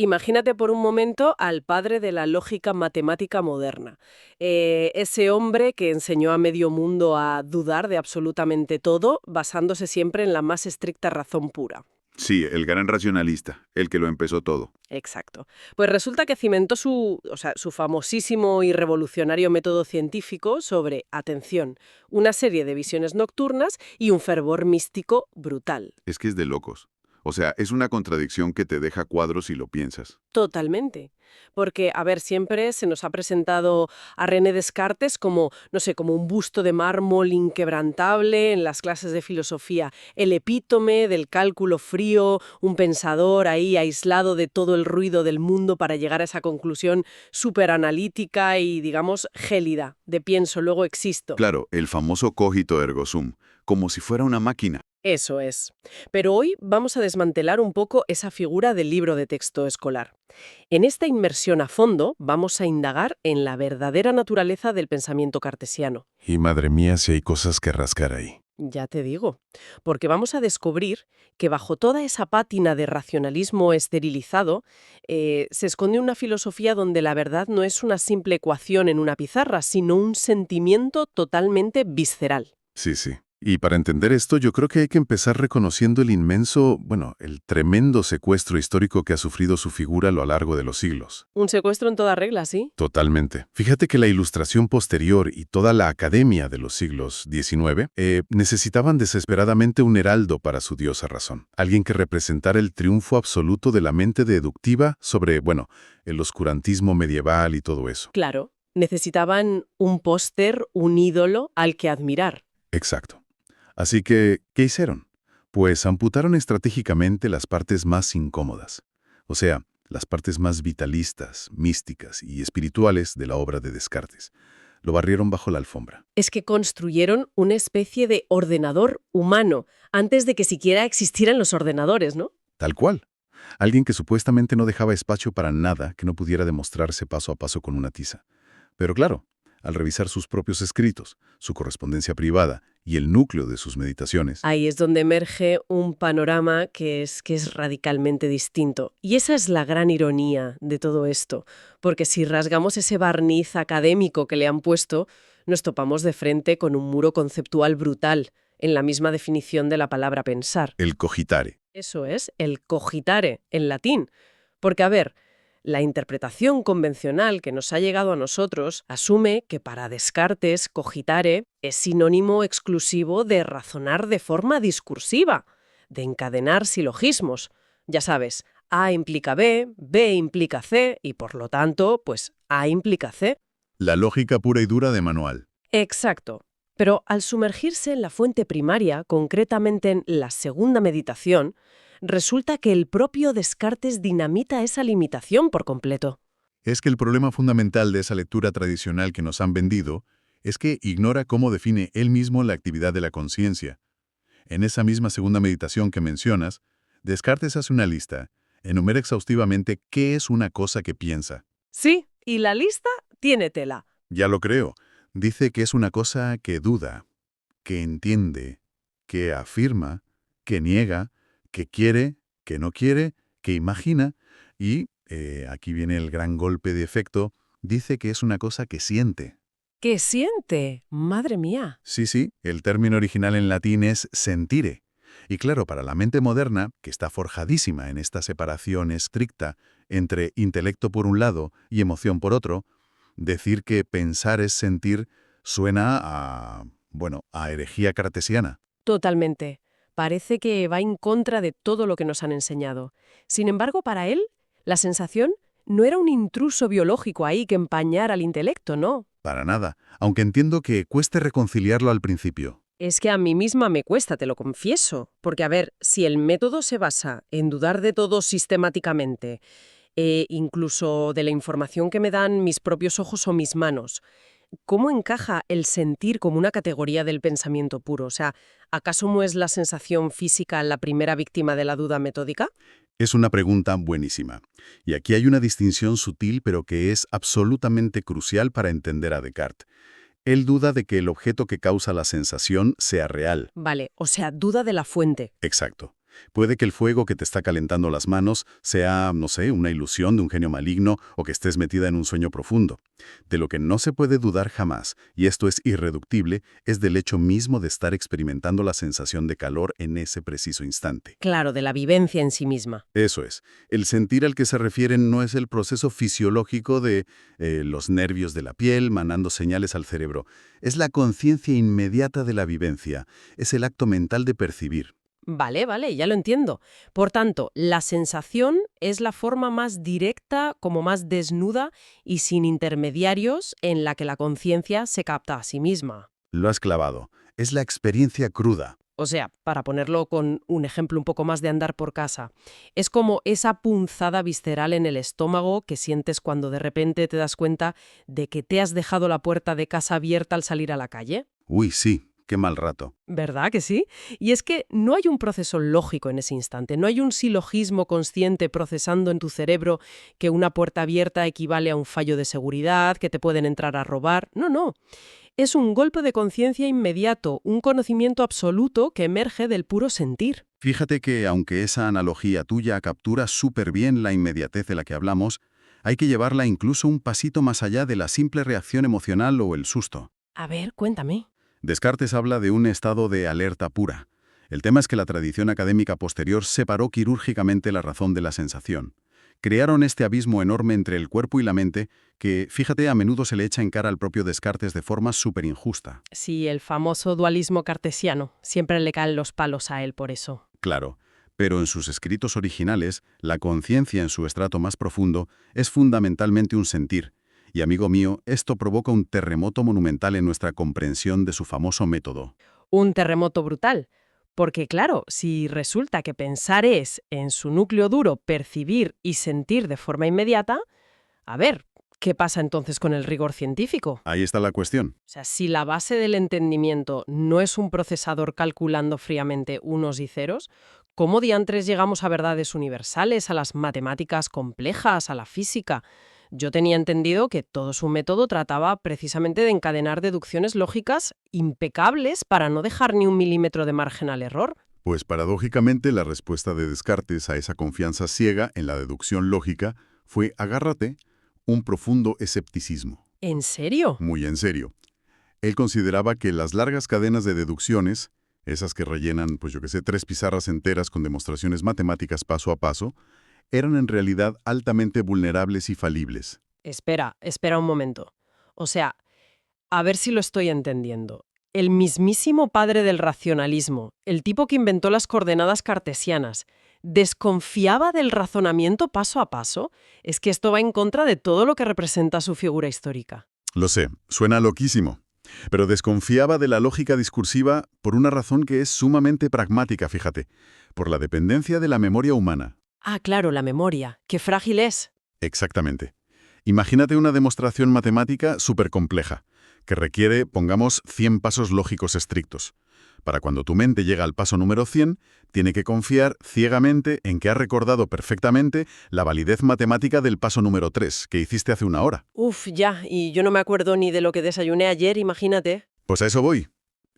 Imagínate por un momento al padre de la lógica matemática moderna. Ese hombre que enseñó a medio mundo a dudar de absolutamente todo, basándose siempre en la más estricta razón pura. Sí, el gran racionalista, el que lo empezó todo. Exacto. Pues resulta que cimentó su famosísimo y revolucionario método científico sobre, atención, una serie de visiones nocturnas y un fervor místico brutal. Es que es de locos. O sea, es una contradicción que te deja cuadros si lo piensas. Totalmente. Porque, a ver, siempre se nos ha presentado a René Descartes como, no sé, como un busto de mármol inquebrantable en las clases de filosofía, el epítome del cálculo frío, un pensador ahí aislado de todo el ruido del mundo para llegar a esa conclusión súper analítica y, digamos, gélida, de pienso, luego existo. Claro, el famoso cogito ergo sum, como si fuera una máquina. Eso es. Pero hoy vamos a desmantelar un poco esa figura del libro de texto escolar. En esta inmersión a fondo vamos a indagar en la verdadera naturaleza del pensamiento cartesiano. Y madre mía, si hay cosas que rascar ahí. Ya te digo, porque vamos a descubrir que bajo toda esa pátina de racionalismo esterilizado se esconde una filosofía donde la verdad no es una simple ecuación en una pizarra, sino un sentimiento totalmente visceral. Sí, sí. Y para entender esto, yo creo que hay que empezar reconociendo el inmenso, bueno, el tremendo secuestro histórico que ha sufrido su figura a lo largo de los siglos. Un secuestro en toda regla, ¿sí? Totalmente. Fíjate que la ilustración posterior y toda la academia de los siglos XIX necesitaban desesperadamente un heraldo para su diosa razón. Alguien que representara el triunfo absoluto de la mente deductiva sobre, bueno, el oscurantismo medieval y todo eso. Claro, necesitaban un póster, un ídolo al que admirar. Exacto. Así que, ¿qué hicieron? Pues amputaron estratégicamente las partes más incómodas, o sea, las partes más vitalistas, místicas y espirituales de la obra de Descartes. Lo barrieron bajo la alfombra. Es que construyeron una especie de ordenador humano antes de que siquiera existieran los ordenadores, ¿no? Tal cual. Alguien que supuestamente no dejaba espacio para nada que no pudiera demostrarse paso a paso con una tiza. Pero claro, al revisar sus propios escritos, su correspondencia privada y el núcleo de sus meditaciones, Ahí es donde emerge un panorama que es radicalmente distinto. Y esa es la gran ironía de todo esto, porque si rasgamos ese barniz académico que le han puesto, nos topamos de frente con un muro conceptual brutal, en la misma definición de la palabra pensar. el cogitare. Eso es, el cogitare, en latín. Porque, a ver, la interpretación convencional que nos ha llegado a nosotros asume que para Descartes cogitare es sinónimo exclusivo de razonar de forma discursiva, de encadenar silogismos. Ya sabes, A implica B, B implica C y por lo tanto, pues A implica C. La lógica pura y dura de manual. Exacto. Pero al sumergirse en la fuente primaria, concretamente en la segunda meditación, resulta que el propio Descartes dinamita esa limitación por completo. Es que el problema fundamental de esa lectura tradicional que nos han vendido es que ignora cómo define él mismo la actividad de la conciencia. En esa misma segunda meditación que mencionas, Descartes hace una lista, enumera exhaustivamente qué es una cosa que piensa. Sí, y la lista tiene tela. Ya lo creo. Dice que es una cosa que duda, que entiende, que afirma, que niega, que quiere, que no quiere, que imagina y, aquí viene el gran golpe de efecto, dice que es una cosa que siente. ¿Qué siente? Madre mía. Sí, sí, el término original en latín es sentire. Y claro, para la mente moderna, que está forjadísima en esta separación estricta entre intelecto por un lado y emoción por otro, decir que pensar es sentir suena a, bueno, a herejía cartesiana. Totalmente. Parece que va en contra de todo lo que nos han enseñado. Sin embargo, para él, la sensación no era un intruso biológico ahí que empañara al intelecto, ¿no? Para nada, aunque entiendo que cueste reconciliarlo al principio. Es que a mí misma me cuesta, te lo confieso. Porque, a ver, si el método se basa en dudar de todo sistemáticamente, incluso de la información que me dan mis propios ojos o mis manos, ¿cómo encaja el sentir como una categoría del pensamiento puro? O sea, ¿acaso no es la sensación física la primera víctima de la duda metódica? Es una pregunta buenísima. Y aquí hay una distinción sutil pero que es absolutamente crucial para entender a Descartes. Él duda de que el objeto que causa la sensación sea real. Vale, o sea, duda de la fuente. Exacto. Puede que el fuego que te está calentando las manos sea, no sé, una ilusión de un genio maligno o que estés metida en un sueño profundo. De lo que no se puede dudar jamás, y esto es irreductible, es del hecho mismo de estar experimentando la sensación de calor en ese preciso instante. Claro, de la vivencia en sí misma. Eso es. El sentir al que se refieren no es el proceso fisiológico de los nervios de la piel mandando señales al cerebro. Es la conciencia inmediata de la vivencia. Es el acto mental de percibir. Vale, vale, ya lo entiendo. Por tanto, la sensación es la forma más directa, como más desnuda y sin intermediarios en la que la conciencia se capta a sí misma. Lo has clavado. Es la experiencia cruda. O sea, para ponerlo con un ejemplo un poco más de andar por casa, es como esa punzada visceral en el estómago que sientes cuando de repente te das cuenta de que te has dejado la puerta de casa abierta al salir a la calle. Uy, sí. Qué mal rato. ¿Verdad que sí? Y es que no hay un proceso lógico en ese instante, no hay un silogismo consciente procesando en tu cerebro que una puerta abierta equivale a un fallo de seguridad, que te pueden entrar a robar. No, no. Es un golpe de conciencia inmediato, un conocimiento absoluto que emerge del puro sentir. Fíjate que, aunque esa analogía tuya captura súper bien la inmediatez de la que hablamos, hay que llevarla incluso un pasito más allá de la simple reacción emocional o el susto. A ver, cuéntame. Descartes habla de un estado de alerta pura. El tema es que la tradición académica posterior separó quirúrgicamente la razón de la sensación. Crearon este abismo enorme entre el cuerpo y la mente que, fíjate, a menudo se le echa en cara al propio Descartes de forma súper injusta. Sí, el famoso dualismo cartesiano. Siempre le caen los palos a él por eso. Claro, pero en sus escritos originales, la conciencia en su estrato más profundo es fundamentalmente un sentir. Y, amigo mío, esto provoca un terremoto monumental en nuestra comprensión de su famoso método. Un terremoto brutal. Porque claro, si resulta que pensar es, en su núcleo duro, percibir y sentir de forma inmediata, a ver, ¿qué pasa entonces con el rigor científico? Ahí está la cuestión. O sea, si la base del entendimiento no es un procesador calculando fríamente unos y ceros, ¿cómo diantres llegamos a verdades universales, a las matemáticas complejas, a la física? Yo tenía entendido que todo su método trataba precisamente de encadenar deducciones lógicas impecables para no dejar ni un milímetro de margen al error. Pues paradójicamente la respuesta de Descartes a esa confianza ciega en la deducción lógica fue, agárrate, un profundo escepticismo. ¿En serio? Muy en serio. Él consideraba que las largas cadenas de deducciones, esas que rellenan, pues yo que sé, 3 pizarras enteras con demostraciones matemáticas paso a paso, eran en realidad altamente vulnerables y falibles. Espera un momento. O sea, a ver si lo estoy entendiendo. El mismísimo padre del racionalismo, el tipo que inventó las coordenadas cartesianas, ¿desconfiaba del razonamiento paso a paso? Es que esto va en contra de todo lo que representa su figura histórica. Lo sé, suena loquísimo, pero desconfiaba de la lógica discursiva por una razón que es sumamente pragmática, fíjate, por la dependencia de la memoria humana. Ah, claro, la memoria. ¡Qué frágil es! Exactamente. Imagínate una demostración matemática súper compleja, que requiere, pongamos, 100 pasos lógicos estrictos. Para cuando tu mente llega al paso número 100, tiene que confiar ciegamente en que has recordado perfectamente la validez matemática del paso número 3, que hiciste hace una hora. Uf, ya, y yo no me acuerdo ni de lo que desayuné ayer, imagínate. Pues a eso voy.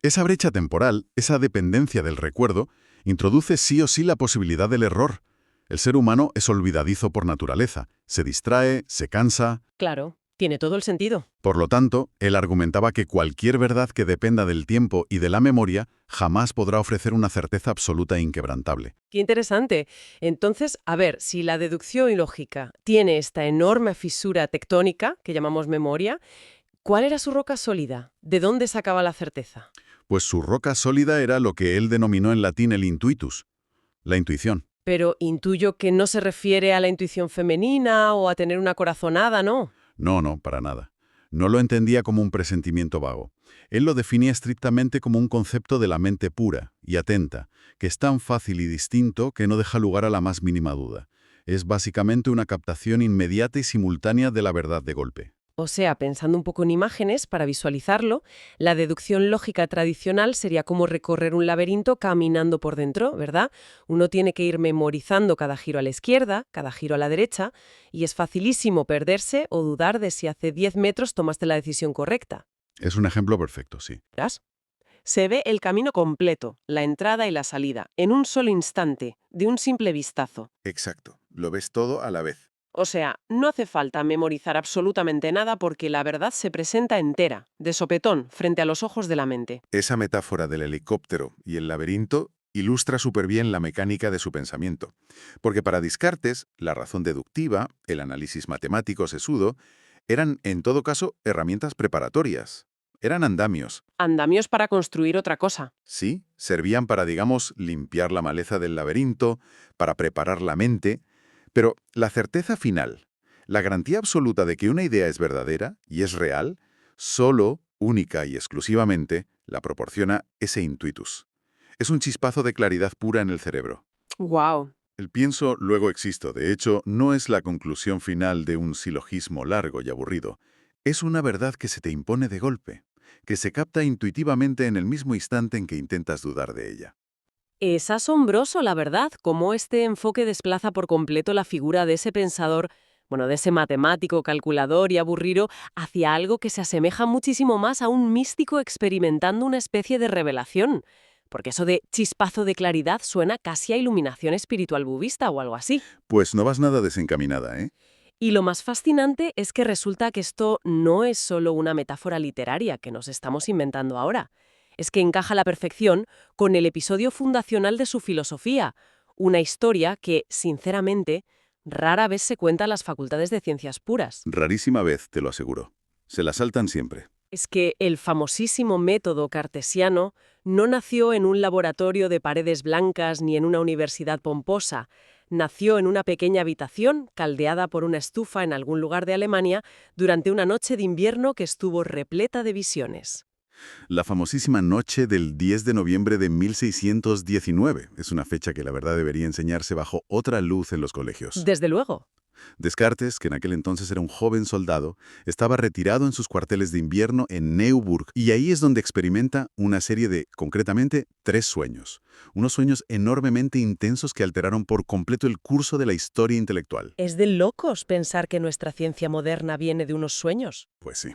Esa brecha temporal, esa dependencia del recuerdo, introduce sí o sí la posibilidad del error. El ser humano es olvidadizo por naturaleza, se distrae, se cansa. Claro, tiene todo el sentido. Por lo tanto, él argumentaba que cualquier verdad que dependa del tiempo y de la memoria jamás podrá ofrecer una certeza absoluta e inquebrantable. Qué interesante. Entonces, a ver, si la deducción lógica tiene esta enorme fisura tectónica, que llamamos memoria, ¿cuál era su roca sólida? ¿De dónde sacaba la certeza? Pues su roca sólida era lo que él denominó en latín el intuitus, la intuición. Pero intuyo que no se refiere a la intuición femenina o a tener una corazonada, ¿no? No, para nada. No lo entendía como un presentimiento vago. Él lo definía estrictamente como un concepto de la mente pura y atenta, que es tan fácil y distinto que no deja lugar a la más mínima duda. Es básicamente una captación inmediata y simultánea de la verdad de golpe. O sea, pensando un poco en imágenes, para visualizarlo, la deducción lógica tradicional sería como recorrer un laberinto caminando por dentro, ¿verdad? Uno tiene que ir memorizando cada giro a la izquierda, cada giro a la derecha, y es facilísimo perderse o dudar de si hace 10 metros tomaste la decisión correcta. Es un ejemplo perfecto, sí. ¿Verás? Se ve el camino completo, la entrada y la salida, en un solo instante, de un simple vistazo. Exacto, lo ves todo a la vez. O sea, no hace falta memorizar absolutamente nada porque la verdad se presenta entera, de sopetón, frente a los ojos de la mente. Esa metáfora del helicóptero y el laberinto ilustra súper bien la mecánica de su pensamiento. Porque para Descartes, la razón deductiva, el análisis matemático sesudo, eran, en todo caso, herramientas preparatorias. Eran andamios. Andamios para construir otra cosa. Sí, servían para, digamos, limpiar la maleza del laberinto, para preparar la mente, pero la certeza final, la garantía absoluta de que una idea es verdadera y es real, solo, única y exclusivamente, la proporciona ese intuitus. Es un chispazo de claridad pura en el cerebro. ¡Wow! El pienso, luego existo, de hecho, no es la conclusión final de un silogismo largo y aburrido. Es una verdad que se te impone de golpe, que se capta intuitivamente en el mismo instante en que intentas dudar de ella. Es asombroso, la verdad, cómo este enfoque desplaza por completo la figura de ese pensador, bueno, de ese matemático, calculador y aburrido, hacia algo que se asemeja muchísimo más a un místico experimentando una especie de revelación. Porque eso de chispazo de claridad suena casi a iluminación espiritual budista o algo así. Pues no vas nada desencaminada, ¿eh? Y lo más fascinante es que resulta que esto no es solo una metáfora literaria que nos estamos inventando ahora. Es que encaja a la perfección con el episodio fundacional de su filosofía, una historia que, sinceramente, rara vez se cuenta en las facultades de ciencias puras. Rarísima vez, te lo aseguro. Se la saltan siempre. Es que el famosísimo método cartesiano no nació en un laboratorio de paredes blancas ni en una universidad pomposa. Nació en una pequeña habitación, caldeada por una estufa en algún lugar de Alemania, durante una noche de invierno que estuvo repleta de visiones. La famosísima noche del 10 de noviembre de 1619 es una fecha que la verdad debería enseñarse bajo otra luz en los colegios. Desde luego. Descartes, que en aquel entonces era un joven soldado, estaba retirado en sus cuarteles de invierno en Neuburg, y ahí es donde experimenta una serie de, concretamente, 3 sueños. Unos sueños enormemente intensos que alteraron por completo el curso de la historia intelectual. Es de locos pensar que nuestra ciencia moderna viene de unos sueños. Pues sí.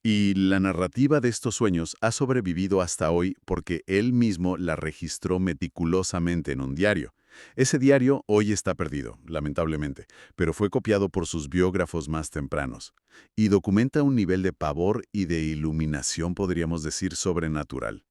Y la narrativa de estos sueños ha sobrevivido hasta hoy porque él mismo la registró meticulosamente en un diario. Ese diario hoy está perdido, lamentablemente, pero fue copiado por sus biógrafos más tempranos, y documenta un nivel de pavor y de iluminación, podríamos decir, sobrenatural.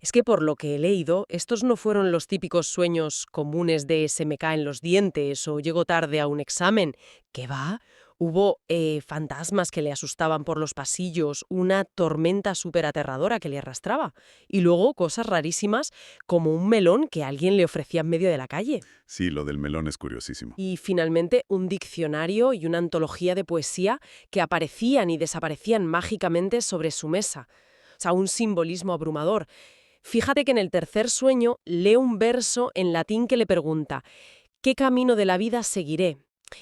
Es que por lo que he leído, estos no fueron los típicos sueños comunes de se me caen los dientes o llego tarde a un examen. ¿Qué va? Hubo fantasmas que le asustaban por los pasillos, una tormenta súper aterradora que le arrastraba. Y luego cosas rarísimas como un melón que alguien le ofrecía en medio de la calle. Sí, lo del melón es curiosísimo. Y finalmente un diccionario y una antología de poesía que aparecían y desaparecían mágicamente sobre su mesa. O sea, un simbolismo abrumador. Fíjate que en el tercer sueño lee un verso en latín que le pregunta ¿qué camino de la vida seguiré?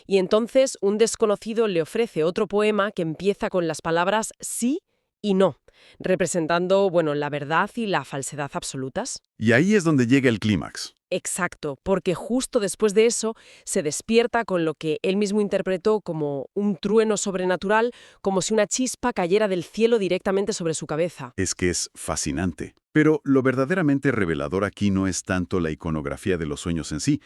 Y entonces un desconocido le ofrece otro poema que empieza con las palabras sí y no, representando, bueno, la verdad y la falsedad absolutas. Y ahí es donde llega el clímax. Exacto, porque justo después de eso se despierta con lo que él mismo interpretó como un trueno sobrenatural, como si una chispa cayera del cielo directamente sobre su cabeza. Es que es fascinante. Pero lo verdaderamente revelador aquí no es tanto la iconografía de los sueños en sí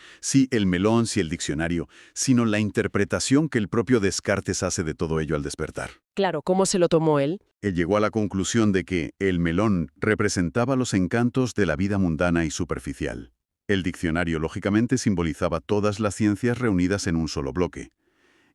el melón, sí el diccionario, sino la interpretación que el propio Descartes hace de todo ello al despertar. Claro, ¿cómo se lo tomó él? Él llegó a la conclusión de que el melón representaba los encantos de la vida mundana y superficial. El diccionario, lógicamente, simbolizaba todas las ciencias reunidas en un solo bloque.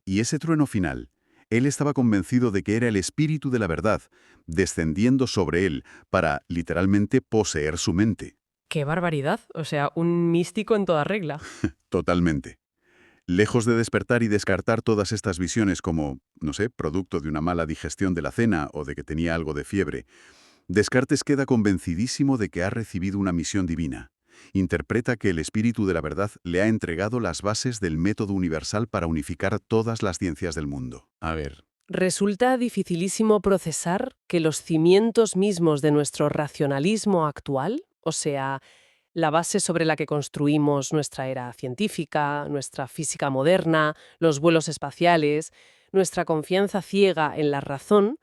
Y ese trueno final, él estaba convencido de que era el espíritu de la verdad, descendiendo sobre él para, literalmente, poseer su mente. ¡Qué barbaridad! O sea, un místico en toda regla. Totalmente. Lejos de despertar y descartar todas estas visiones como, no sé, producto de una mala digestión de la cena o de que tenía algo de fiebre, Descartes queda convencidísimo de que ha recibido una misión divina. Interpreta que el espíritu de la verdad le ha entregado las bases del método universal para unificar todas las ciencias del mundo. A ver. Resulta dificilísimo procesar que los cimientos mismos de nuestro racionalismo actual, o sea, la base sobre la que construimos nuestra era científica, nuestra física moderna, los vuelos espaciales, nuestra confianza ciega en la razón,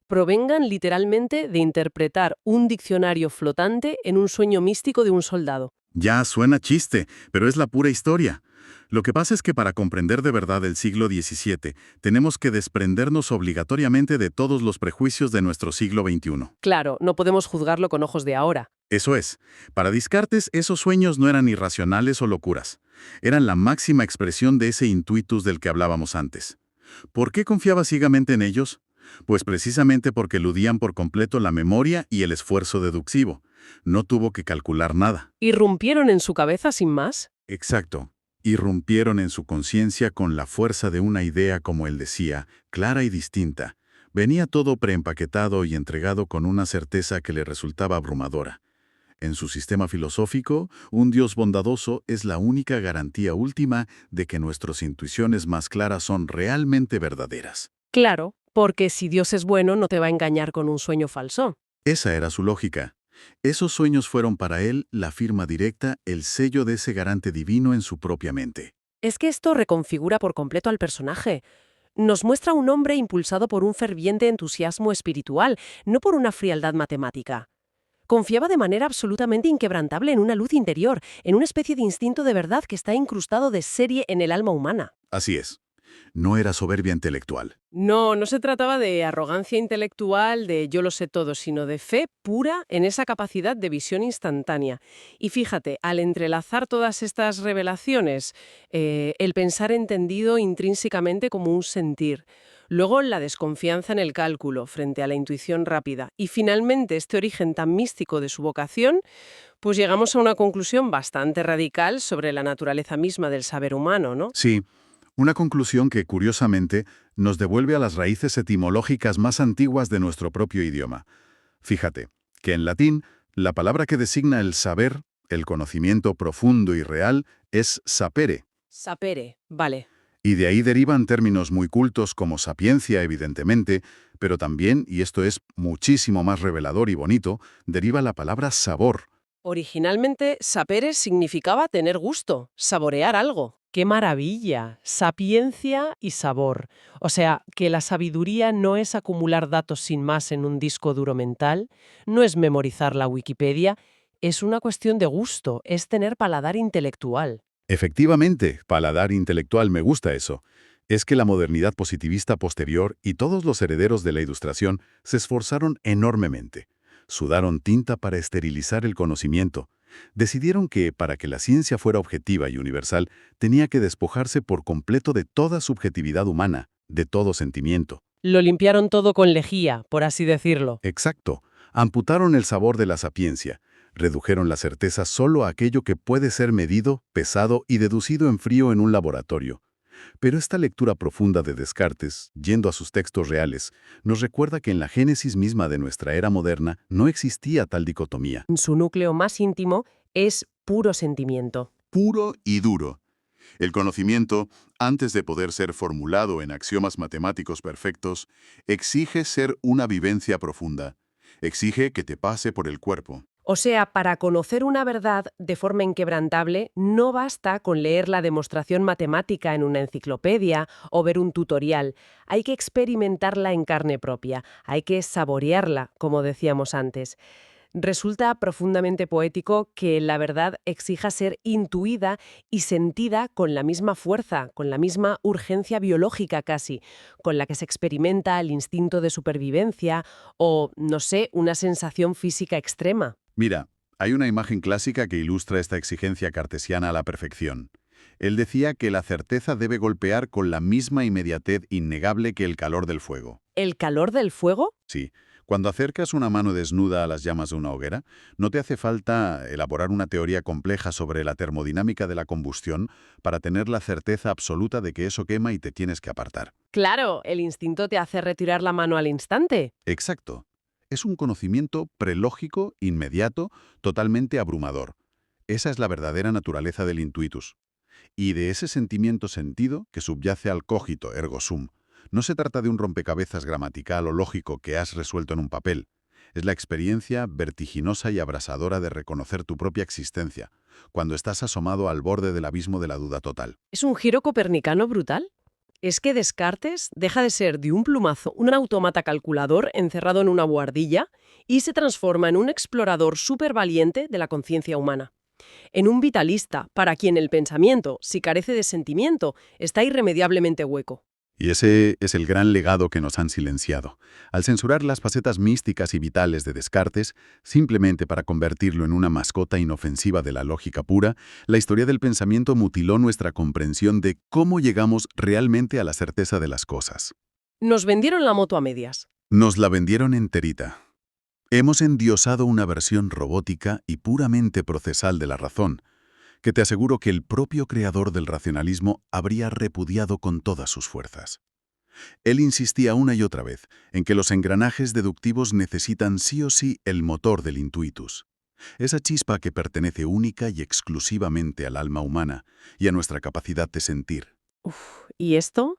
provengan literalmente de interpretar un diccionario flotante en un sueño místico de un soldado. Ya suena chiste, pero es la pura historia. Lo que pasa es que para comprender de verdad el siglo XVII, tenemos que desprendernos obligatoriamente de todos los prejuicios de nuestro siglo XXI. Claro, no podemos juzgarlo con ojos de ahora. Eso es, para Descartes esos sueños no eran irracionales o locuras. Eran la máxima expresión de ese intuitus del que hablábamos antes. ¿Por qué confiaba ciegamente en ellos? Pues precisamente porque eludían por completo la memoria y el esfuerzo deductivo. No tuvo que calcular nada. ¿Irrumpieron en su cabeza sin más? Exacto. Irrumpieron en su conciencia con la fuerza de una idea, como él decía, clara y distinta. Venía todo preempaquetado y entregado con una certeza que le resultaba abrumadora. En su sistema filosófico, un Dios bondadoso es la única garantía última de que nuestras intuiciones más claras son realmente verdaderas. Claro, porque si Dios es bueno no te va a engañar con un sueño falso. Esa era su lógica. Esos sueños fueron para él la firma directa, el sello de ese garante divino en su propia mente. Es que esto reconfigura por completo al personaje. Nos muestra un hombre impulsado por un ferviente entusiasmo espiritual, no por una frialdad matemática. Confiaba de manera absolutamente inquebrantable en una luz interior, en una especie de instinto de verdad que está incrustado de serie en el alma humana. Así es. No era soberbia intelectual. No se trataba de arrogancia intelectual, de yo lo sé todo, sino de fe pura en esa capacidad de visión instantánea. Y fíjate, al entrelazar todas estas revelaciones, el pensar entendido intrínsecamente como un sentir, luego la desconfianza en el cálculo frente a la intuición rápida y finalmente este origen tan místico de su vocación, pues llegamos a una conclusión bastante radical sobre la naturaleza misma del saber humano, ¿no? Sí, una conclusión que, curiosamente, nos devuelve a las raíces etimológicas más antiguas de nuestro propio idioma. Fíjate, que en latín, la palabra que designa el saber, el conocimiento profundo y real, es sapere. Sapere, vale. Y de ahí derivan términos muy cultos como sapiencia, evidentemente, pero también, y esto es muchísimo más revelador y bonito, deriva la palabra sabor. Originalmente, sapere significaba tener gusto, saborear algo. ¡Qué maravilla! Sapiencia y sabor. O sea, que la sabiduría no es acumular datos sin más en un disco duro mental, no es memorizar la Wikipedia, es una cuestión de gusto, es tener paladar intelectual. Efectivamente, paladar intelectual, me gusta eso. Es que la modernidad positivista posterior y todos los herederos de la Ilustración se esforzaron enormemente. Sudaron tinta para esterilizar el conocimiento. Decidieron que, para que la ciencia fuera objetiva y universal, tenía que despojarse por completo de toda subjetividad humana, de todo sentimiento. Lo limpiaron todo con lejía, por así decirlo. Exacto. Amputaron el sabor de la sapiencia. Redujeron la certeza solo a aquello que puede ser medido, pesado y deducido en frío en un laboratorio. Pero esta lectura profunda de Descartes, yendo a sus textos reales, nos recuerda que en la génesis misma de nuestra era moderna no existía tal dicotomía. En su núcleo más íntimo es puro sentimiento. Puro y duro. El conocimiento, antes de poder ser formulado en axiomas matemáticos perfectos, exige ser una vivencia profunda. Exige que te pase por el cuerpo. O sea, para conocer una verdad de forma inquebrantable, no basta con leer la demostración matemática en una enciclopedia o ver un tutorial. Hay que experimentarla en carne propia, hay que saborearla, como decíamos antes. Resulta profundamente poético que la verdad exija ser intuida y sentida con la misma fuerza, con la misma urgencia biológica casi, con la que se experimenta el instinto de supervivencia o, no sé, una sensación física extrema. Mira, hay una imagen clásica que ilustra esta exigencia cartesiana a la perfección. Él decía que la certeza debe golpear con la misma inmediatez innegable que el calor del fuego. ¿El calor del fuego? Sí. Cuando acercas una mano desnuda a las llamas de una hoguera, no te hace falta elaborar una teoría compleja sobre la termodinámica de la combustión para tener la certeza absoluta de que eso quema y te tienes que apartar. Claro, el instinto te hace retirar la mano al instante. Exacto. Es un conocimiento prelógico, inmediato, totalmente abrumador. Esa es la verdadera naturaleza del intuitus. Y de ese sentimiento sentido que subyace al cogito ergo sum. No se trata de un rompecabezas gramatical o lógico que has resuelto en un papel. Es la experiencia vertiginosa y abrasadora de reconocer tu propia existencia, cuando estás asomado al borde del abismo de la duda total. ¿Es un giro copernicano brutal? Es que Descartes deja de ser de un plumazo un autómata calculador encerrado en una buhardilla y se transforma en un explorador súper valiente de la conciencia humana. En un vitalista para quien el pensamiento, si carece de sentimiento, está irremediablemente hueco. Y ese es el gran legado que nos han silenciado. Al censurar las facetas místicas y vitales de Descartes, simplemente para convertirlo en una mascota inofensiva de la lógica pura, la historia del pensamiento mutiló nuestra comprensión de cómo llegamos realmente a la certeza de las cosas. Nos vendieron la moto a medias. Nos la vendieron enterita. Hemos endiosado una versión robótica y puramente procesal de la razón, que te aseguro que el propio creador del racionalismo habría repudiado con todas sus fuerzas. Él insistía una y otra vez en que los engranajes deductivos necesitan sí o sí el motor del intuitus, esa chispa que pertenece única y exclusivamente al alma humana y a nuestra capacidad de sentir. ¿Y esto?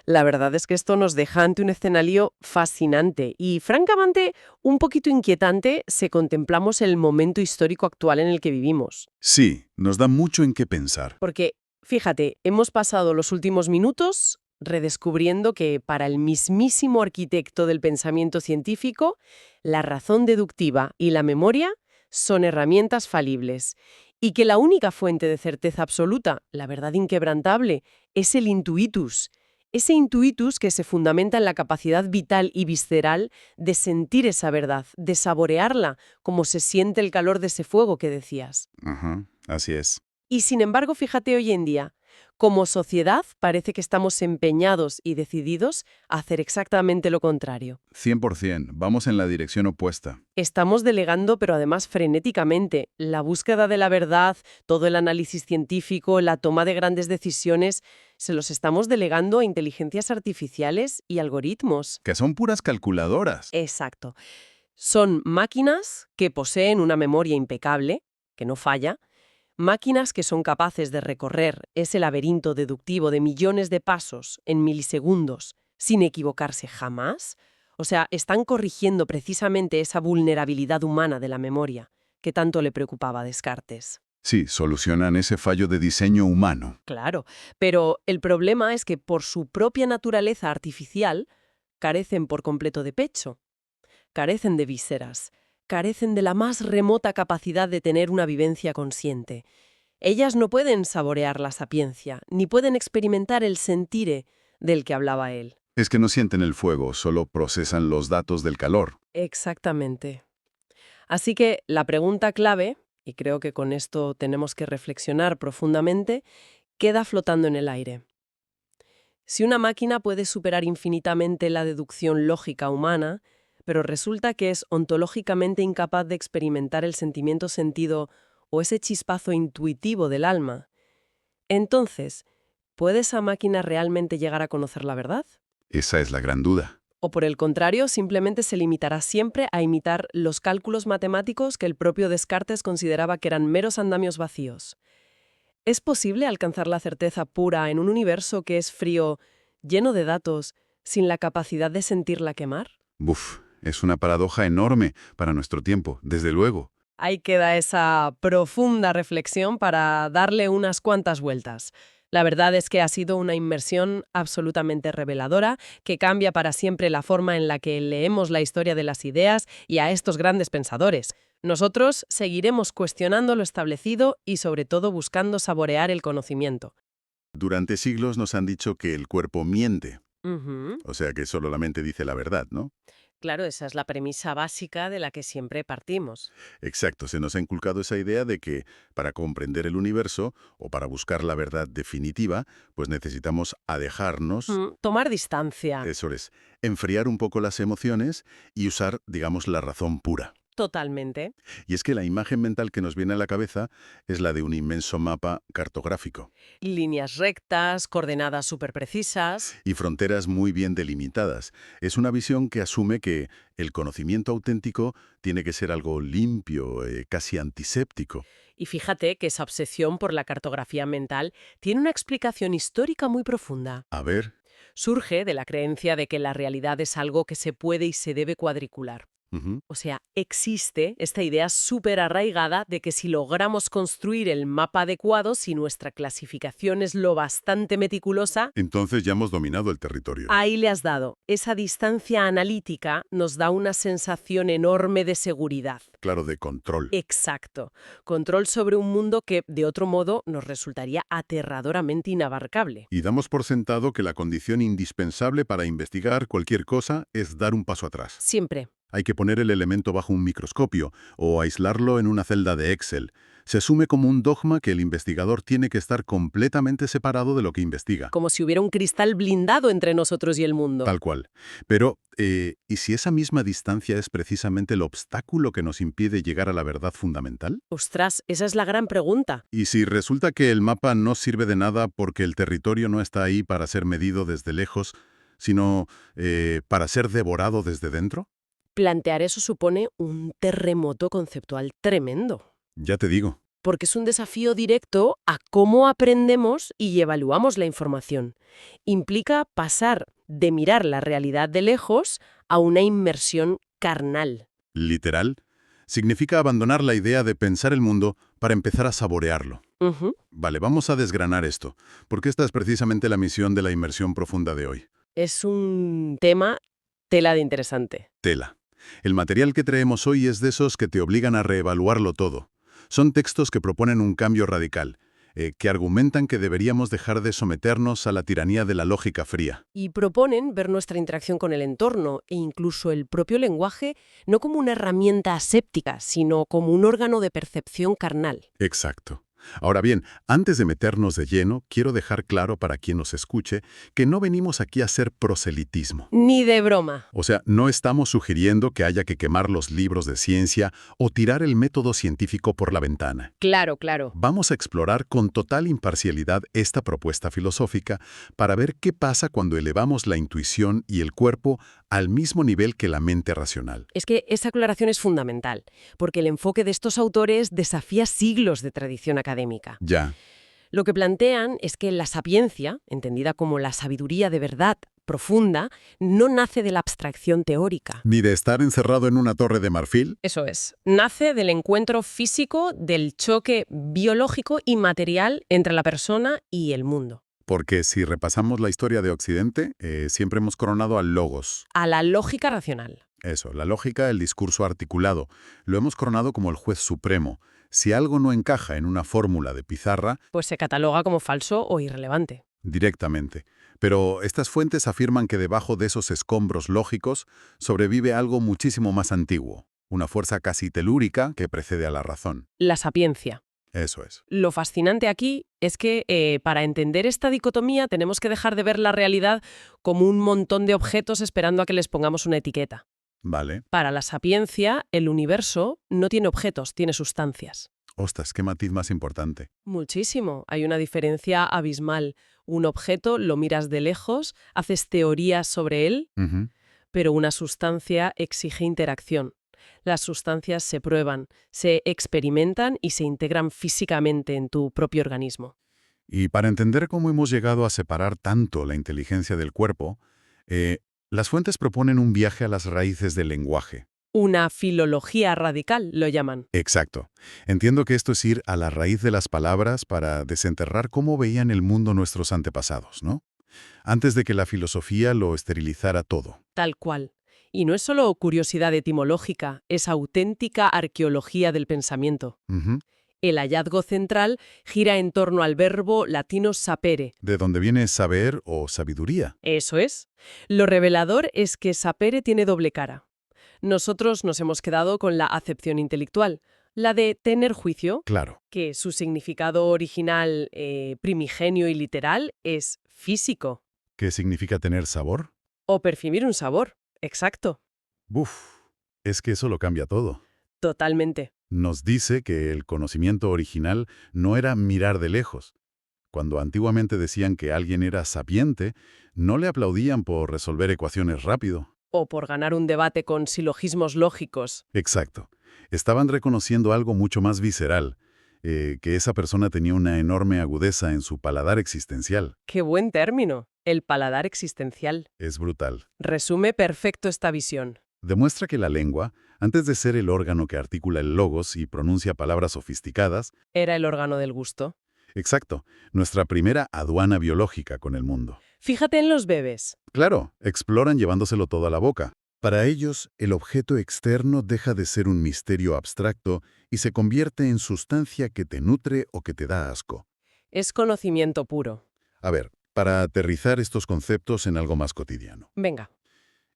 La verdad es que esto nos deja ante un escenario fascinante y, francamente, un poquito inquietante si contemplamos el momento histórico actual en el que vivimos. Sí, nos da mucho en qué pensar. Porque, fíjate, hemos pasado los últimos minutos redescubriendo que para el mismísimo arquitecto del pensamiento científico, la razón deductiva y la memoria son herramientas falibles y que la única fuente de certeza absoluta, la verdad inquebrantable, es el intuitus. Ese intuitus que se fundamenta en la capacidad vital y visceral de sentir esa verdad, de saborearla, como se siente el calor de ese fuego que decías. Ajá, así es. Y sin embargo, fíjate hoy en día, como sociedad parece que estamos empeñados y decididos a hacer exactamente lo contrario. 100%, vamos en la dirección opuesta. Estamos delegando, pero además frenéticamente, la búsqueda de la verdad, todo el análisis científico, la toma de grandes decisiones, se los estamos delegando a inteligencias artificiales y algoritmos. Que son puras calculadoras. Exacto. Son máquinas que poseen una memoria impecable, que no falla, máquinas que son capaces de recorrer ese laberinto deductivo de millones de pasos en milisegundos sin equivocarse jamás. O sea, están corrigiendo precisamente esa vulnerabilidad humana de la memoria que tanto le preocupaba a Descartes. Sí, solucionan ese fallo de diseño humano. Claro, pero el problema es que por su propia naturaleza artificial carecen por completo de pecho, carecen de vísceras, carecen de la más remota capacidad de tener una vivencia consciente. Ellas no pueden saborear la sapiencia, ni pueden experimentar el sentire del que hablaba él. Es que no sienten el fuego, solo procesan los datos del calor. Exactamente. Así que la pregunta clave, y creo que con esto tenemos que reflexionar profundamente, queda flotando en el aire. Si una máquina puede superar infinitamente la deducción lógica humana, pero resulta que es ontológicamente incapaz de experimentar el sentimiento sentido o ese chispazo intuitivo del alma, entonces, ¿puede esa máquina realmente llegar a conocer la verdad? Esa es la gran duda. O por el contrario, simplemente se limitará siempre a imitar los cálculos matemáticos que el propio Descartes consideraba que eran meros andamios vacíos. ¿Es posible alcanzar la certeza pura en un universo que es frío, lleno de datos, sin la capacidad de sentirla quemar? Buf, es una paradoja enorme para nuestro tiempo, desde luego. Ahí queda esa profunda reflexión para darle unas cuantas vueltas. La verdad es que ha sido una inmersión absolutamente reveladora que cambia para siempre la forma en la que leemos la historia de las ideas y a estos grandes pensadores. Nosotros seguiremos cuestionando lo establecido y sobre todo buscando saborear el conocimiento. Durante siglos nos han dicho que el cuerpo miente, Ujú. o sea que solo la mente dice la verdad, ¿no? Claro, esa es la premisa básica de la que siempre partimos. Exacto, se nos ha inculcado esa idea de que para comprender el universo o para buscar la verdad definitiva, pues necesitamos adejarnos, Tomar distancia. eso es, enfriar un poco las emociones y usar, digamos, la razón pura. Totalmente. Y es que la imagen mental que nos viene a la cabeza es la de un inmenso mapa cartográfico Líneas rectas, coordenadas súper precisas. y fronteras muy bien delimitadas. Es una visión que asume que el conocimiento auténtico tiene que ser algo limpio, casi antiséptico. Y fíjate que esa obsesión por la cartografía mental tiene una explicación histórica muy profunda. A ver, Surge de la creencia de que la realidad es algo que se puede y se debe cuadricular. Ujú. O sea, existe esta idea súper arraigada de que si logramos construir el mapa adecuado, si nuestra clasificación es lo bastante meticulosa, Entonces ya hemos dominado el territorio. ahí le has dado. Esa distancia analítica nos da una sensación enorme de seguridad. Claro, de control. Exacto. Control sobre un mundo que, de otro modo, nos resultaría aterradoramente inabarcable. Y damos por sentado que la condición indispensable para investigar cualquier cosa es dar un paso atrás. Siempre. Hay que poner el elemento bajo un microscopio o aislarlo en una celda de Excel. Se asume como un dogma que el investigador tiene que estar completamente separado de lo que investiga. Como si hubiera un cristal blindado entre nosotros y el mundo. Tal cual. Pero, ¿y si esa misma distancia es precisamente el obstáculo que nos impide llegar a la verdad fundamental? Ostras, esa es la gran pregunta. ¿Y si resulta que el mapa no sirve de nada porque el territorio no está ahí para ser medido desde lejos, sino para ser devorado desde dentro? Plantear eso supone un terremoto conceptual tremendo, Ya te digo. porque es un desafío directo a cómo aprendemos y evaluamos la información. Implica pasar de mirar la realidad de lejos a una inmersión carnal. Literal. Significa abandonar la idea de pensar el mundo para empezar a saborearlo. Ujú. Vale, vamos a desgranar esto, porque esta es precisamente la misión de la inmersión profunda de hoy. Es un tema tela de interesante. Tela. El material que traemos hoy es de esos que te obligan a reevaluarlo todo. Son textos que proponen un cambio radical, que argumentan que deberíamos dejar de someternos a la tiranía de la lógica fría. Y proponen ver nuestra interacción con el entorno e incluso el propio lenguaje no como una herramienta aséptica, sino como un órgano de percepción carnal. Exacto. Ahora bien, antes de meternos de lleno, quiero dejar claro para quien nos escuche que no venimos aquí a hacer proselitismo. Ni de broma. O sea, no estamos sugiriendo que haya que quemar los libros de ciencia o tirar el método científico por la ventana. Claro, claro. Vamos a explorar con total imparcialidad esta propuesta filosófica para ver qué pasa cuando elevamos la intuición y el cuerpo al mismo nivel que la mente racional. Es que esa aclaración es fundamental, porque el enfoque de estos autores desafía siglos de tradición académica. Ya, Lo que plantean es que la sapiencia, entendida como la sabiduría de verdad profunda, no nace de la abstracción teórica. ni de estar encerrado en una torre de marfil. Eso es. Nace del encuentro físico, del choque biológico y material entre la persona y el mundo. Porque si repasamos la historia de Occidente, siempre hemos coronado al logos. A la lógica racional. Eso, la lógica, el discurso articulado. Lo hemos coronado como el juez supremo. Si algo no encaja en una fórmula de pizarra, Pues se cataloga como falso o irrelevante. directamente. Pero estas fuentes afirman que debajo de esos escombros lógicos sobrevive algo muchísimo más antiguo, una fuerza casi telúrica que precede a la razón. La sapiencia. Eso es. Lo fascinante aquí es que para entender esta dicotomía tenemos que dejar de ver la realidad como un montón de objetos esperando a que les pongamos una etiqueta. Vale. Para la sapiencia, el universo no tiene objetos, tiene sustancias. Ostras, qué matiz más importante. Muchísimo. Hay una diferencia abismal. Un objeto lo miras de lejos, haces teorías sobre él, Ujú. pero una sustancia exige interacción. Las sustancias se prueban, se experimentan y se integran físicamente en tu propio organismo. Y para entender cómo hemos llegado a separar tanto la inteligencia del cuerpo, las fuentes proponen un viaje a las raíces del lenguaje. Una filología radical, lo llaman. Exacto. Entiendo que esto es ir a la raíz de las palabras para desenterrar cómo veían el mundo nuestros antepasados, ¿no? Antes de que la filosofía lo esterilizara todo. Tal cual. Y no es solo curiosidad etimológica, es auténtica arqueología del pensamiento. Ujú. El hallazgo central gira en torno al verbo latino sapere. De donde viene saber o sabiduría. Eso es. Lo revelador es que sapere tiene doble cara. Nosotros nos hemos quedado con la acepción intelectual, la de tener juicio, Claro. que su significado original, primigenio y literal, es físico. ¿Qué significa tener sabor? O percibir un sabor. Exacto. Buf, es que eso lo cambia todo. Totalmente. Nos dice que el conocimiento original no era mirar de lejos. Cuando antiguamente decían que alguien era sapiente, no le aplaudían por resolver ecuaciones rápido. O por ganar un debate con silogismos lógicos. Exacto. Estaban reconociendo algo mucho más visceral, que esa persona tenía una enorme agudeza en su paladar existencial. ¡Qué buen término! El paladar existencial. Es brutal. Resume perfecto esta visión. Demuestra que la lengua, antes de ser el órgano que articula el logos y pronuncia palabras sofisticadas, Era el órgano del gusto. exacto, nuestra primera aduana biológica con el mundo. Fíjate en los bebés. Claro, exploran llevándoselo todo a la boca. Para ellos, el objeto externo deja de ser un misterio abstracto y se convierte en sustancia que te nutre o que te da asco. Es conocimiento puro. A ver, para aterrizar estos conceptos en algo más cotidiano. Venga.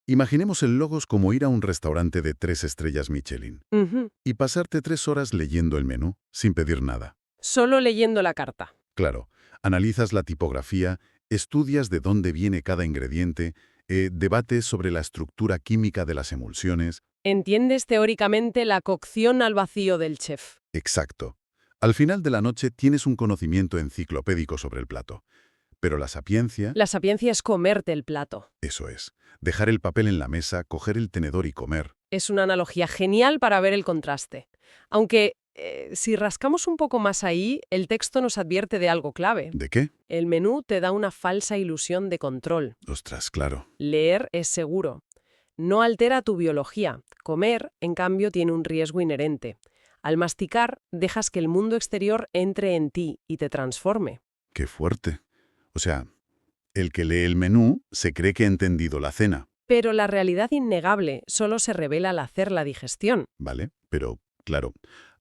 Imaginemos el logos como ir a un restaurante de 3 estrellas Michelin Ujú. y pasarte 3 horas leyendo el menú sin pedir nada. Solo leyendo la carta. Claro, analizas la tipografía, estudias de dónde viene cada ingrediente, debates sobre la estructura química de las emulsiones. Entiendes teóricamente la cocción al vacío del chef. Exacto. Al final de la noche tienes un conocimiento enciclopédico sobre el plato. Pero la sapiencia, La sapiencia es comerte el plato. eso es, dejar el papel en la mesa, coger el tenedor y comer. Es una analogía genial para ver el contraste. Aunque, si rascamos un poco más ahí, el texto nos advierte de algo clave. ¿De qué? El menú te da una falsa ilusión de control. Ostras, claro. Leer es seguro. No altera tu biología. Comer, en cambio, tiene un riesgo inherente. Al masticar, dejas que el mundo exterior entre en ti y te transforme. Qué fuerte. O sea, el que lee el menú se cree que ha entendido la cena, Pero la realidad innegable solo se revela al hacer la digestión. ¿vale? Pero, claro,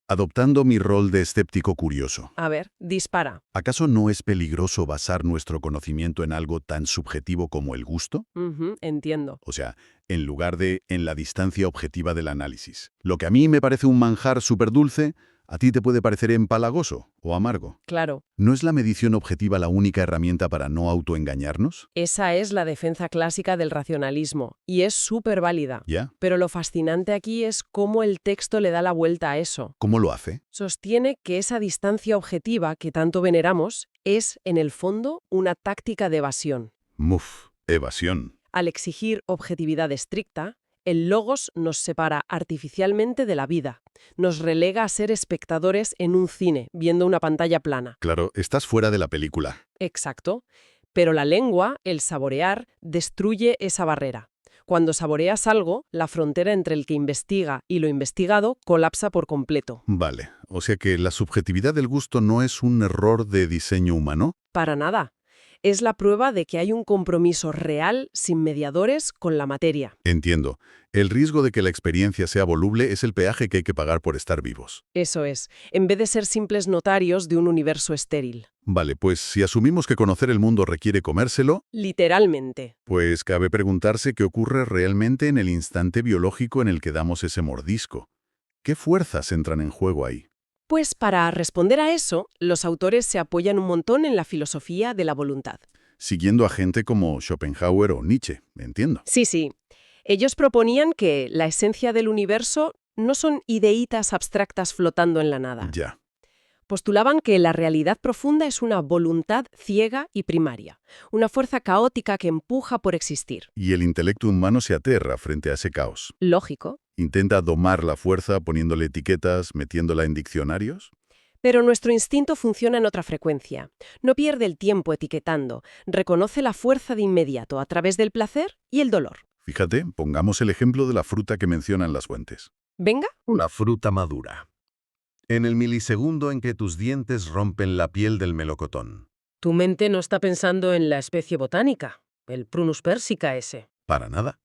adoptando mi rol de escéptico curioso, A ver, dispara. ¿acaso no es peligroso basar nuestro conocimiento en algo tan subjetivo como el gusto? Ujú, entiendo. O sea, en lugar de en la distancia objetiva del análisis. Lo que a mí me parece un manjar súper dulce, a ti te puede parecer empalagoso o amargo. Claro, ¿No es la medición objetiva la única herramienta para no autoengañarnos? esa es la defensa clásica del racionalismo, y es súper válida. ¿Ya? Pero lo fascinante aquí es cómo el texto le da la vuelta a eso. ¿Cómo lo hace? Sostiene que esa distancia objetiva que tanto veneramos es, en el fondo, una táctica de evasión. Muf, evasión. Al exigir objetividad estricta, el logos nos separa artificialmente de la vida. Nos relega a ser espectadores en un cine, viendo una pantalla plana. Claro, estás fuera de la película. Exacto. Pero la lengua, el saborear, destruye esa barrera. Cuando saboreas algo, la frontera entre el que investiga y lo investigado colapsa por completo. Vale, o sea que la subjetividad del gusto no es un error de diseño humano. Para nada. Es la prueba de que hay un compromiso real, sin mediadores, con la materia. Entiendo. El riesgo de que la experiencia sea voluble es el peaje que hay que pagar por estar vivos. Eso es, en vez de ser simples notarios de un universo estéril. Vale, pues si asumimos que conocer el mundo requiere comérselo, Literalmente. pues cabe preguntarse qué ocurre realmente en el instante biológico en el que damos ese mordisco. ¿Qué fuerzas entran en juego ahí? Pues para responder a eso, los autores se apoyan un montón en la filosofía de la voluntad. Siguiendo a gente como Schopenhauer o Nietzsche, entiendo. Sí. Ellos proponían que la esencia del universo no son ideitas abstractas flotando en la nada. Ya. Postulaban que la realidad profunda es una voluntad ciega y primaria, una fuerza caótica que empuja por existir. Y el intelecto humano se aterra frente a ese caos. Lógico. ¿Intenta domar la fuerza poniéndole etiquetas, metiéndola en diccionarios? Pero nuestro instinto funciona en otra frecuencia. No pierde el tiempo etiquetando, reconoce la fuerza de inmediato a través del placer y el dolor. Fíjate, pongamos el ejemplo de la fruta que mencionan las fuentes. ¿Venga? Una fruta madura. En el milisegundo en que tus dientes rompen la piel del melocotón. Tu mente no está pensando en la especie botánica, el Prunus persica ese. Para nada.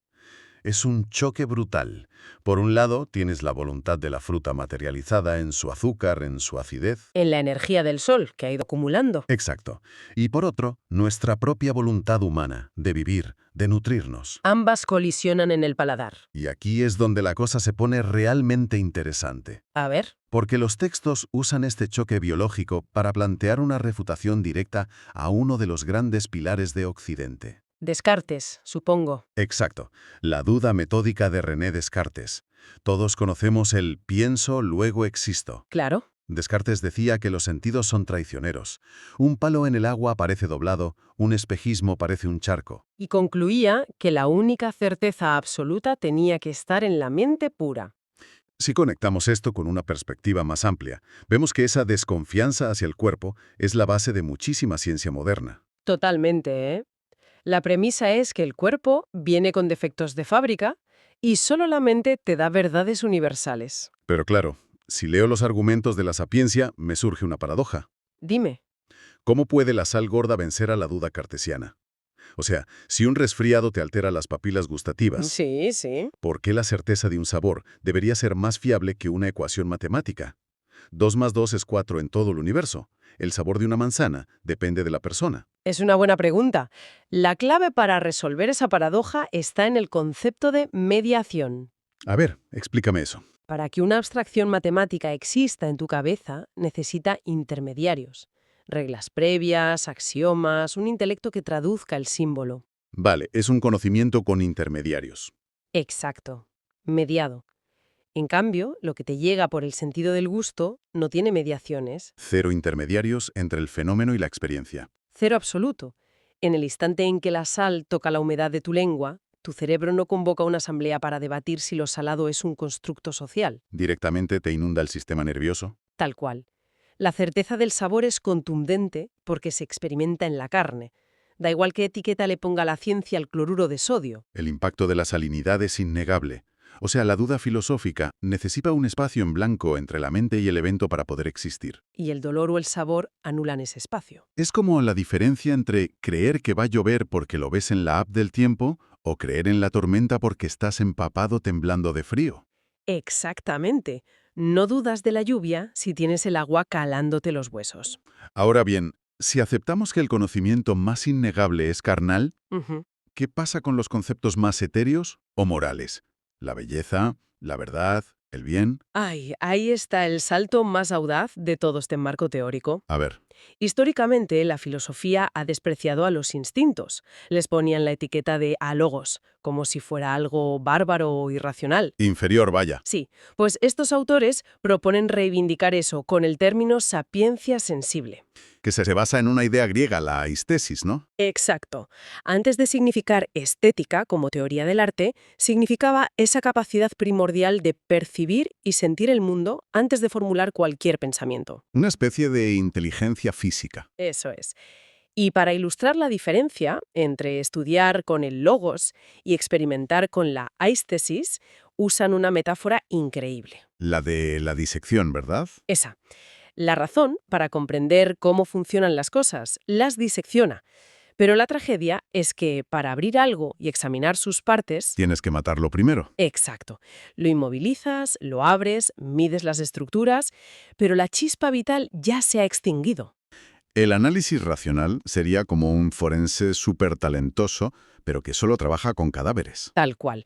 Es un choque brutal. Por un lado, tienes la voluntad de la fruta materializada en su azúcar, en su acidez. En la energía del sol que ha ido acumulando. Exacto. Y por otro, nuestra propia voluntad humana, de vivir, de nutrirnos. Ambas colisionan en el paladar. Y aquí es donde la cosa se pone realmente interesante. A ver. Porque los textos usan este choque biológico para plantear una refutación directa a uno de los grandes pilares de Occidente. Descartes, supongo. Exacto, la duda metódica de René Descartes. Todos conocemos el pienso, luego existo. Claro. Descartes decía que los sentidos son traicioneros. Un palo en el agua parece doblado, un espejismo parece un charco. Y concluía que la única certeza absoluta tenía que estar en la mente pura. Si conectamos esto con una perspectiva más amplia, vemos que esa desconfianza hacia el cuerpo es la base de muchísima ciencia moderna. Totalmente, ¿eh? La premisa es que el cuerpo viene con defectos de fábrica Y solo la mente te da verdades universales. Pero claro, si leo los argumentos de la sapiencia, me surge una paradoja. Dime. ¿Cómo puede la sal gorda vencer a la duda cartesiana? O sea, si un resfriado te altera las papilas gustativas, Sí, sí. ¿por qué la certeza de un sabor debería ser más fiable que una ecuación matemática? 2 más 2 es 4 en todo el universo. El sabor de una manzana depende de la persona. Es una buena pregunta. La clave para resolver esa paradoja está en el concepto de mediación. A ver, explícame eso. Para que una abstracción matemática exista en tu cabeza, necesita intermediarios. Reglas previas, axiomas, un intelecto que traduzca el símbolo. Vale, es un conocimiento con intermediarios. Exacto. Mediado. En cambio, lo que te llega por el sentido del gusto no tiene mediaciones. 0 intermediarios entre el fenómeno y la experiencia. Cero absoluto. En el instante en que la sal toca la humedad de tu lengua, tu cerebro no convoca una asamblea para debatir si lo salado es un constructo social. Directamente te inunda el sistema nervioso. Tal cual. La certeza del sabor es contundente porque se experimenta en la carne. Da igual qué etiqueta le ponga la ciencia al cloruro de sodio. El impacto de la salinidad es innegable. O sea, la duda filosófica necesita un espacio en blanco entre la mente y el evento para poder existir. Y el dolor o el sabor anulan ese espacio. Es como la diferencia entre creer que va a llover porque lo ves en la app del tiempo o creer en la tormenta porque estás empapado temblando de frío. Exactamente. No dudas de la lluvia si tienes el agua calándote los huesos. Ahora bien, si aceptamos que el conocimiento más innegable es carnal, Ujú. ¿qué pasa con los conceptos más etéreos o morales? La belleza, la verdad, el bien. Ay, ahí está el salto más audaz de todo este marco teórico. A ver, Históricamente, la filosofía ha despreciado a los instintos. Les ponían la etiqueta de alogos, como si fuera algo bárbaro o irracional. inferior vaya. Sí, pues estos autores proponen reivindicar eso con el término sapiencia sensible. Que se basa en una idea griega, la aistesis, ¿no? Exacto. Antes de significar estética como teoría del arte, significaba esa capacidad primordial de percibir y sentir el mundo antes de formular cualquier pensamiento. Una especie de inteligencia física. Eso es. Y para ilustrar la diferencia entre estudiar con el logos y experimentar con la aistesis, usan una metáfora increíble. La de la disección, ¿verdad? Esa. La razón, para comprender cómo funcionan las cosas, las disecciona. Pero la tragedia es que para abrir algo y examinar sus partes... Tienes que matarlo primero. Exacto. Lo inmovilizas, lo abres, mides las estructuras, pero la chispa vital ya se ha extinguido. El análisis racional sería como un forense súper talentoso, pero que solo trabaja con cadáveres. Tal cual.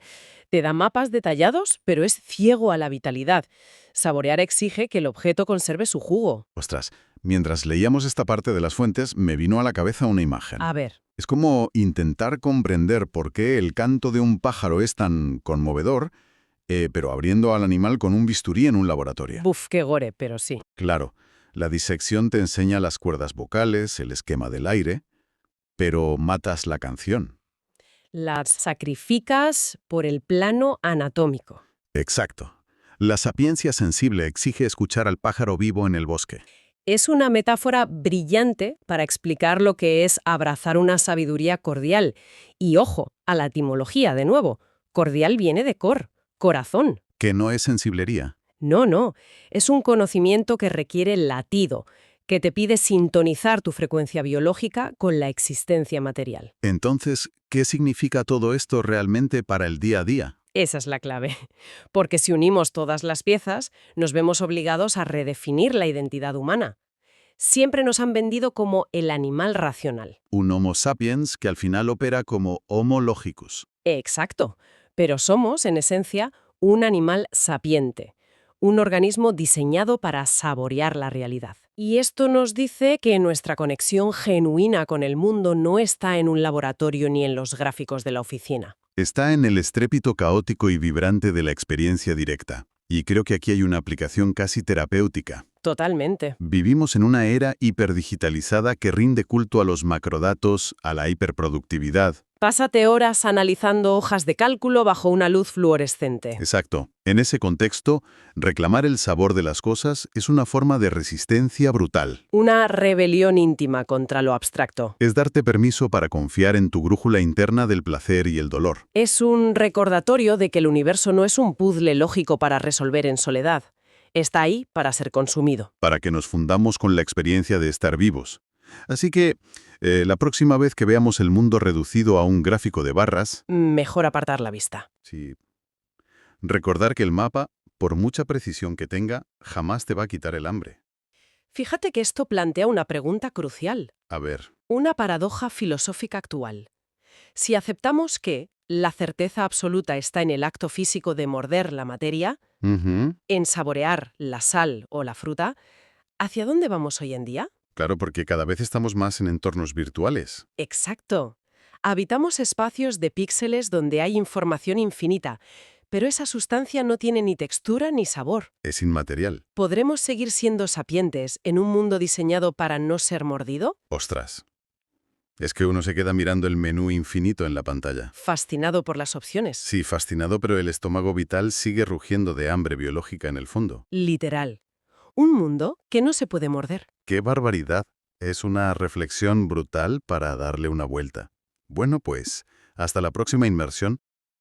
Te da mapas detallados, pero es ciego a la vitalidad. Saborear exige que el objeto conserve su jugo. Ostras, mientras leíamos esta parte de las fuentes, me vino a la cabeza una imagen. A ver. Es como intentar comprender por qué el canto de un pájaro es tan conmovedor, pero abriendo al animal con un bisturí en un laboratorio. Buf, qué gore, pero sí. Claro, la disección te enseña las cuerdas vocales, el esquema del aire, pero matas la canción. Las sacrificas por el plano anatómico. Exacto. La sapiencia sensible exige escuchar al pájaro vivo en el bosque. Es una metáfora brillante para explicar lo que es abrazar una sabiduría cordial. Y ojo, a la etimología de nuevo. Cordial viene de corazón. Que no es sensiblería. No, no. Es un conocimiento que requiere latido, que te pide sintonizar tu frecuencia biológica con la existencia material. Entonces, ¿qué significa todo esto realmente para el día a día? Esa es la clave. Porque si unimos todas las piezas, nos vemos obligados a redefinir la identidad humana. Siempre nos han vendido como el animal racional. Un Homo sapiens que al final opera como Homo logicus. Exacto. Pero somos, en esencia, un animal sapiente. Un organismo diseñado para saborear la realidad. Y esto nos dice que nuestra conexión genuina con el mundo no está en un laboratorio ni en los gráficos de la oficina. Está en el estrépito caótico y vibrante de la experiencia directa. Y creo que aquí hay una aplicación casi terapéutica. Totalmente. Vivimos en una era hiperdigitalizada que rinde culto a los macrodatos, a la hiperproductividad. Pásate horas analizando hojas de cálculo bajo una luz fluorescente. Exacto. En ese contexto, reclamar el sabor de las cosas es una forma de resistencia brutal. Una rebelión íntima contra lo abstracto. Es darte permiso para confiar en tu brújula interna del placer y el dolor. Es un recordatorio de que el universo no es un puzzle lógico para resolver en soledad. Está ahí para ser consumido. Para que nos fundamos con la experiencia de estar vivos. Así que, la próxima vez que veamos el mundo reducido a un gráfico de barras, Mejor apartar la vista. sí, recordar que el mapa, por mucha precisión que tenga, jamás te va a quitar el hambre. Fíjate que esto plantea una pregunta crucial, A ver, una paradoja filosófica actual. Si aceptamos que la certeza absoluta está en el acto físico de morder la materia, en saborear la sal o la fruta, ¿hacia dónde vamos hoy en día? claro, porque cada vez estamos más en entornos virtuales. Exacto. Habitamos espacios de píxeles donde hay información infinita, pero esa sustancia no tiene ni textura ni sabor. Es inmaterial. ¿Podremos seguir siendo sapientes en un mundo diseñado para no ser mordido? Ostras. Es que uno se queda mirando el menú infinito en la pantalla. Fascinado por las opciones. Sí, fascinado, pero el estómago vital sigue rugiendo de hambre biológica en el fondo. Literal. Un mundo que no se puede morder. ¡Qué barbaridad! Es una reflexión brutal para darle una vuelta. Bueno, pues, hasta la próxima inmersión.